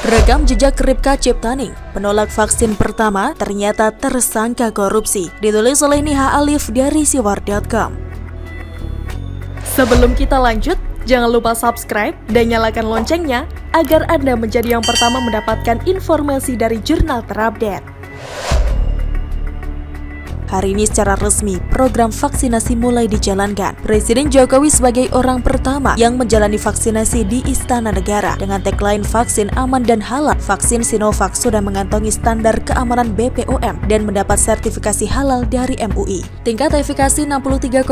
Rekam jejak Ripka Ciptaning, penolak vaksin pertama ternyata tersangka korupsi. Ditulis oleh Niha Alif dari siwar.com. Sebelum kita lanjut, jangan lupa subscribe dan nyalakan loncengnya agar Anda menjadi yang pertama mendapatkan informasi dari jurnal terupdate. Hari ini secara resmi, program vaksinasi mulai dijalankan. Presiden Jokowi sebagai orang pertama yang menjalani vaksinasi di Istana Negara. Dengan tagline vaksin aman dan halal, vaksin Sinovac sudah mengantongi standar keamanan BPOM dan mendapat sertifikasi halal dari MUI. Tingkat efikasi 63,5%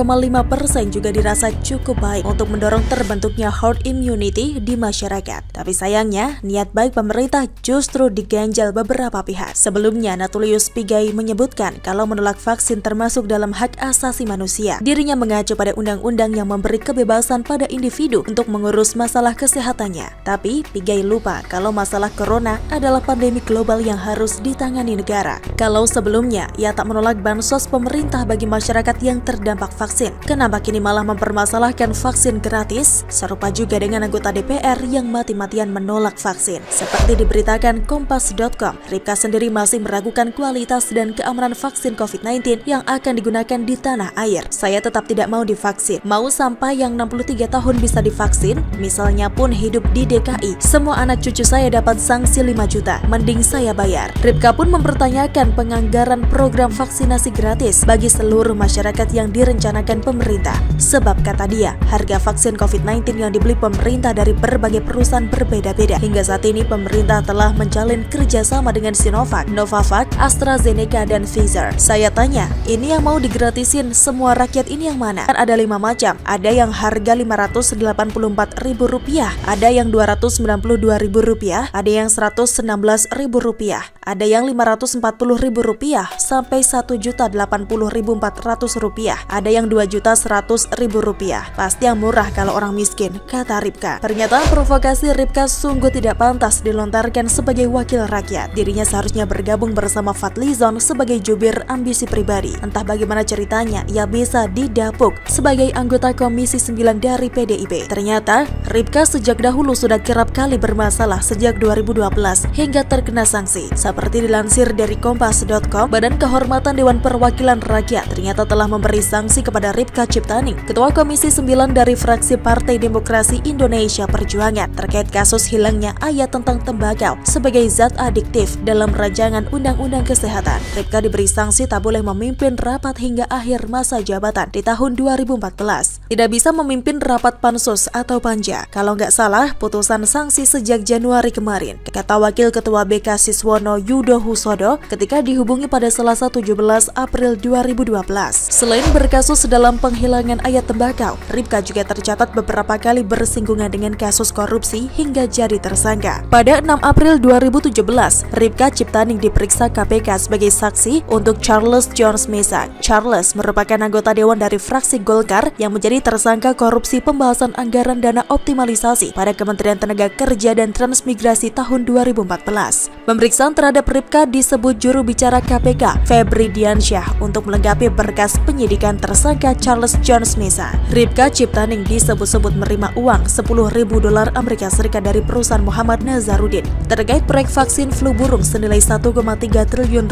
juga dirasa cukup baik untuk mendorong terbentuknya herd immunity di masyarakat. Tapi sayangnya, niat baik pemerintah justru diganjal beberapa pihak. Sebelumnya, Natulius Pigai menyebutkan kalau menolak vaksin termasuk dalam hak asasi manusia. Dirinya mengacu pada undang-undang yang memberi kebebasan pada individu untuk mengurus masalah kesehatannya. Tapi Pigai lupa kalau masalah corona adalah pandemi global yang harus ditangani negara. Kalau sebelumnya ia tak menolak bansos pemerintah bagi masyarakat yang terdampak vaksin, kenapa kini malah mempermasalahkan vaksin gratis? Serupa juga dengan anggota DPR yang mati-matian menolak vaksin. Seperti diberitakan Kompas.com, Ripka sendiri masih meragukan kualitas dan keamanan vaksin COVID-19 yang akan digunakan di tanah air. Saya tetap tidak mau divaksin. Mau sampai yang 63 tahun bisa divaksin? Misalnya pun hidup di DKI, semua anak cucu saya dapat sanksi 5 juta. Mending saya bayar. Ripka pun mempertanyakan penganggaran program vaksinasi gratis bagi seluruh masyarakat yang direncanakan pemerintah. Sebab kata dia, harga vaksin COVID-19 yang dibeli pemerintah dari berbagai perusahaan berbeda-beda. Hingga saat ini pemerintah telah menjalin kerjasama dengan Sinovac, Novavax, AstraZeneca, dan Pfizer. Saya tanya, ini yang mau digratisin semua rakyat ini yang mana? Kan ada 5 macam. Ada yang harga Rp584.000, ada yang Rp292.000, ada yang Rp116.000, ada yang Rp540.000 sampai Rp1.080.400, ada yang Rp2.100.000. Pasti yang murah kalau orang miskin, kata Ripka. Pernyataan provokasi Ripka sungguh tidak pantas dilontarkan sebagai wakil rakyat. Dirinya seharusnya bergabung bersama Fadlizon sebagai jubir ambisi pribadi. Entah bagaimana ceritanya ia bisa didapuk sebagai anggota Komisi 9 dari PDIP. Ternyata Ripka sejak dahulu sudah kerap kali bermasalah sejak 2012 hingga terkena sanksi. Seperti dilansir dari Kompas.com, Badan Kehormatan Dewan Perwakilan Rakyat ternyata telah memberi sanksi kepada Ripka Ciptaning, Ketua Komisi 9 dari fraksi Partai Demokrasi Indonesia Perjuangan, terkait kasus hilangnya ayat tentang tembakau sebagai zat adiktif dalam rancangan Undang-Undang Kesehatan. Ripka diberi sanksi tak boleh memimpin rapat hingga akhir masa jabatan di tahun 2014. Tidak bisa memimpin rapat pansus atau panja. Kalau nggak salah, putusan sanksi sejak Januari kemarin, kata Wakil Ketua BK Siswono Yudo Husodo ketika dihubungi pada Selasa 17 April 2012. Selain berkasus dalam penghilangan ayat tembakau, Ripka juga tercatat beberapa kali bersinggungan dengan kasus korupsi hingga jadi tersangka. Pada 6 April 2017, Ripka Ciptaning diperiksa KPK sebagai saksi untuk Charles Jones Mesa. Charles merupakan anggota dewan dari fraksi Golkar yang menjadi tersangka korupsi pembahasan anggaran dana optimalisasi pada Kementerian Tenaga Kerja dan Transmigrasi tahun 2014. Pemeriksaan terhadap Ripka disebut juru bicara KPK, Febri Diansyah, untuk melengkapi berkas penyidikan tersangka Charles Jones Mesa. Ripka Ciptaning disebut-sebut menerima uang $10.000 Amerika Serikat dari perusahaan Muhammad Nazarudin terkait proyek vaksin flu burung senilai Rp1,3 triliun.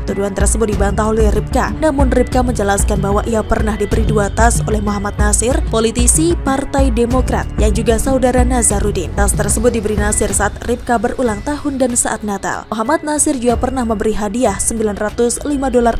Tuduhan tersebut dibantah oleh Ripka, namun Ripka menjelaskan bahwa ia pernah diberi 2 tas oleh Muhammad Nasir, politisi Partai Demokrat yang juga saudara Nazarudin. Tas tersebut diberi Nasir saat Ripka berulang tahun dan saat Natal. Muhammad Nasir juga pernah memberi hadiah $905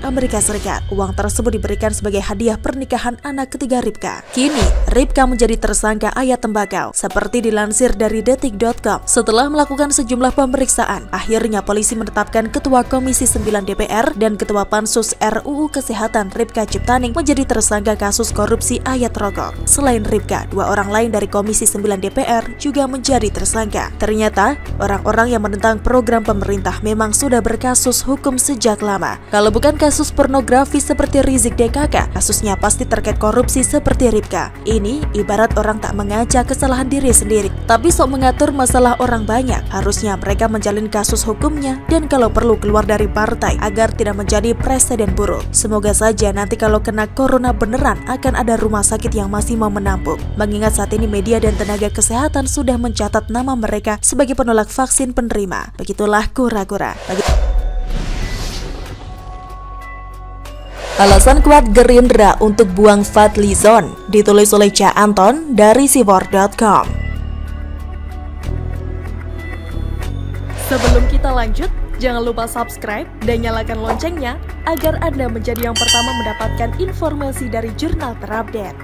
Amerika Serikat. Uang tersebut diberikan sebagai hadiah pernikahan anak ketiga Ripka. Kini, Ripka menjadi tersangka ayat tembakau. Seperti dilansir dari Detik.com, setelah melakukan sejumlah pemeriksaan, akhirnya polisi menetapkan Ketua Komisi 9 DPR dan Ketua Pansus RUU Kesehatan Ripka Ciptaning menjadi tersangka kasus korupsi ayat rokok. Selain Ripka, 2 orang lain dari Komisi 9 DPR juga menjadi tersangka. Ternyata, orang-orang yang menentang program pemerintah memang sudah berkasus hukum sejak lama. Kalau bukan kasus pornografi seperti Rizik DKK, kasusnya pasti terkait korupsi seperti Ripka. Ini ibarat orang tak mengaca kesalahan diri sendiri, tapi sok mengatur masalah orang banyak. Harusnya mereka menjalin kasus hukumnya dan kalau perlu keluar dari partai agar tidak menjadi presiden presiden buruk. Semoga saja nanti kalau kena corona beneran akan ada rumah sakit yang masih mau menampung. Mengingat saat ini media dan tenaga kesehatan sudah mencatat nama mereka sebagai penolak vaksin penerima. Begitulah kura-kura. Alasan kuat Gerindra untuk buang Fadlizon, ditulis oleh Ca Anton dari sibor.com. Sebelum kita lanjut, jangan lupa subscribe dan nyalakan loncengnya agar Anda menjadi yang pertama mendapatkan informasi dari jurnal terupdate.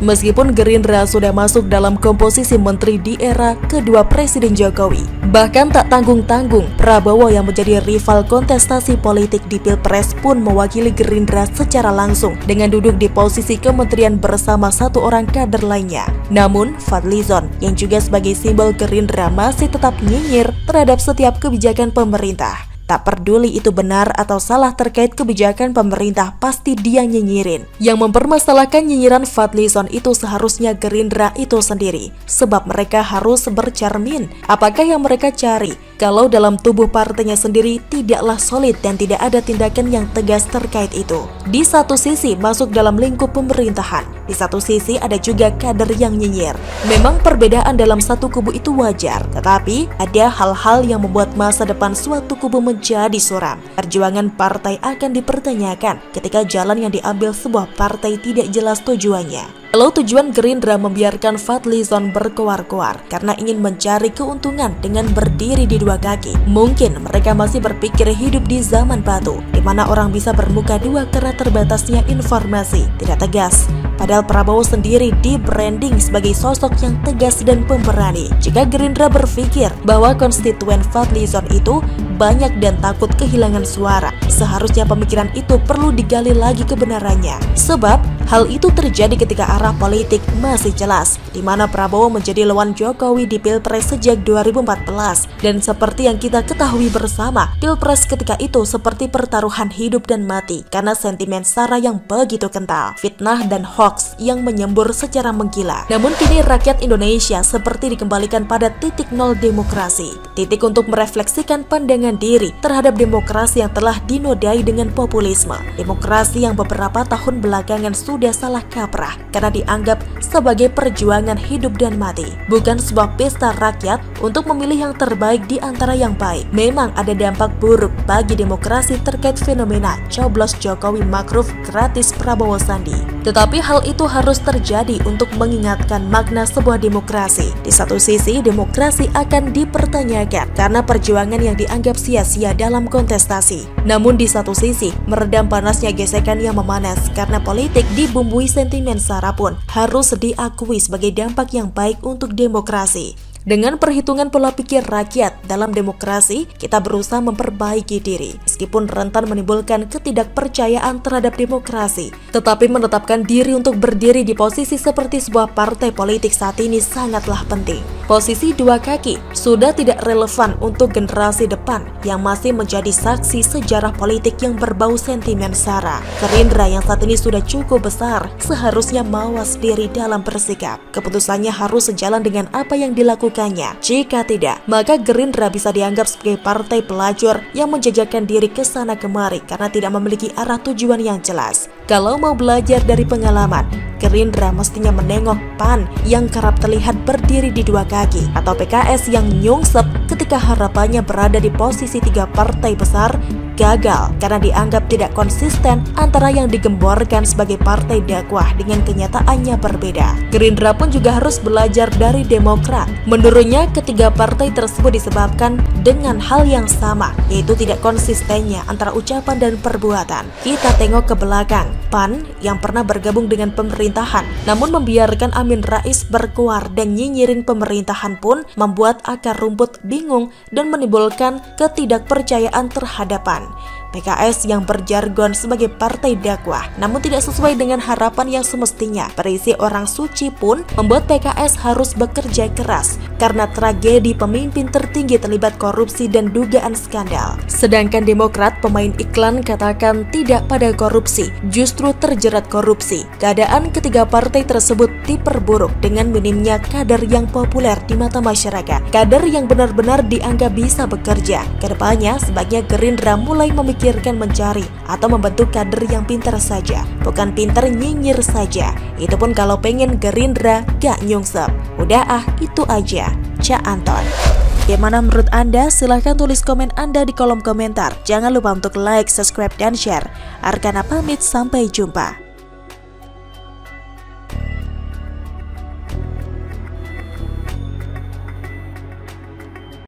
Meskipun Gerindra sudah masuk dalam komposisi menteri di era kedua Presiden Jokowi, bahkan tak tanggung-tanggung, Prabowo yang menjadi rival kontestasi politik di Pilpres pun mewakili Gerindra secara langsung dengan duduk di posisi kementerian bersama satu orang kader lainnya. Namun, Fadlizon yang juga sebagai simbol Gerindra masih tetap nyinyir terhadap setiap kebijakan pemerintah. Tak peduli itu benar atau salah terkait kebijakan pemerintah, pasti dia nyinyirin. Yang mempermasalahkan nyinyiran Fadlizon itu seharusnya Gerindra itu sendiri. Sebab mereka harus bercermin. Apakah yang mereka cari? Kalau dalam tubuh partainya sendiri tidaklah solid dan tidak ada tindakan yang tegas terkait itu. Di satu sisi masuk dalam lingkup pemerintahan, di satu sisi ada juga kader yang nyinyir. Memang perbedaan dalam satu kubu itu wajar, tetapi ada hal-hal yang membuat masa depan suatu kubu menjadi suram. Perjuangan partai akan dipertanyakan ketika jalan yang diambil sebuah partai tidak jelas tujuannya. Lalu tujuan Gerindra membiarkan Fadlizon berkoar-koar karena ingin mencari keuntungan dengan berdiri di dua kaki. Mungkin mereka masih berpikir hidup di zaman batu, di mana orang bisa bermuka dua karena terbatasnya informasi, tidak tegas. Padahal Prabowo sendiri di-branding sebagai sosok yang tegas dan pemberani. Jika Gerindra berpikir bahwa konstituen Fadlizon itu banyak dan takut kehilangan suara, seharusnya pemikiran itu perlu digali lagi kebenarannya. Sebab hal itu terjadi ketika arah politik masih jelas, di mana Prabowo menjadi lawan Jokowi di Pilpres sejak 2014. Dan seperti yang kita ketahui bersama, Pilpres ketika itu seperti pertaruhan hidup dan mati karena sentimen sara yang begitu kental, fitnah dan hoaks yang menyembur secara menggila. Namun kini rakyat Indonesia seperti dikembalikan pada titik nol demokrasi, titik untuk merefleksikan pandangan diri terhadap demokrasi yang telah dinodai dengan populisme, demokrasi yang beberapa tahun belakangan sudah salah kaprah karena dianggap sebagai perjuangan hidup dan mati, bukan sebuah pesta rakyat untuk memilih yang terbaik di antara yang baik. Memang ada dampak buruk bagi demokrasi terkait fenomena coblos Jokowi Makruf gratis Prabowo Sandi. Tetapi hal itu harus terjadi untuk mengingatkan makna sebuah demokrasi. Di satu sisi, demokrasi akan dipertanyakan karena perjuangan yang dianggap sia-sia dalam kontestasi. Namun di satu sisi, meredam panasnya gesekan yang memanas karena politik dibumbui sentimen sara pun harus diakui sebagai dampak yang baik untuk demokrasi. Dengan perhitungan pola pikir rakyat dalam demokrasi, kita berusaha memperbaiki diri. Meskipun rentan menimbulkan ketidakpercayaan terhadap demokrasi, tetapi menetapkan diri untuk berdiri di posisi seperti sebuah partai politik saat ini sangatlah penting. Posisi dua kaki sudah tidak relevan untuk generasi depan yang masih menjadi saksi sejarah politik yang berbau sentimen sara. Gerindra yang saat ini sudah cukup besar seharusnya mawas diri dalam bersikap. Keputusannya harus sejalan dengan apa yang dilakukan. Jika tidak, maka Gerindra bisa dianggap sebagai partai pelacur yang menjajakan diri ke sana kemari karena tidak memiliki arah tujuan yang jelas. Kalau mau belajar dari pengalaman, Gerindra mestinya menengok PAN yang kerap terlihat berdiri di dua kaki, atau PKS yang nyungsep ketika harapannya berada di posisi tiga partai besar gagal karena dianggap tidak konsisten antara yang digemborkan sebagai partai dakwah dengan kenyataannya berbeda. Gerindra pun juga harus belajar dari Demokrat. Menurutnya, ketiga partai tersebut disebabkan dengan hal yang sama, yaitu tidak konsistennya antara ucapan dan perbuatan. Kita tengok ke belakang, PAN yang pernah bergabung dengan pemerintahan, namun membiarkan Amin Rais berkuar dan nyinyirin pemerintahan pun membuat akar rumput bingung dan menimbulkan ketidakpercayaan terhadap PAN. PKS yang berjargon sebagai partai dakwah, namun tidak sesuai dengan harapan yang semestinya. Berisi orang suci pun membuat PKS harus bekerja keras karena tragedi pemimpin tertinggi terlibat korupsi dan dugaan skandal. Sedangkan Demokrat, pemain iklan, katakan tidak pada korupsi, justru terjerat korupsi. Keadaan ketiga partai tersebut diperburuk dengan minimnya kader yang populer di mata masyarakat. Kader yang benar-benar dianggap bisa bekerja. Kedepannya, sebaiknya Gerindra mulai memikirkan mencari atau membentuk kader yang pintar saja, bukan pintar nyinyir saja. Itu pun kalau pengen Gerindra gak nyungsep. Udah itu aja. Cak Anton. Bagaimana menurut Anda? Silahkan tulis komen Anda di kolom komentar. Jangan lupa untuk like, subscribe, dan share. Arkana pamit, sampai jumpa.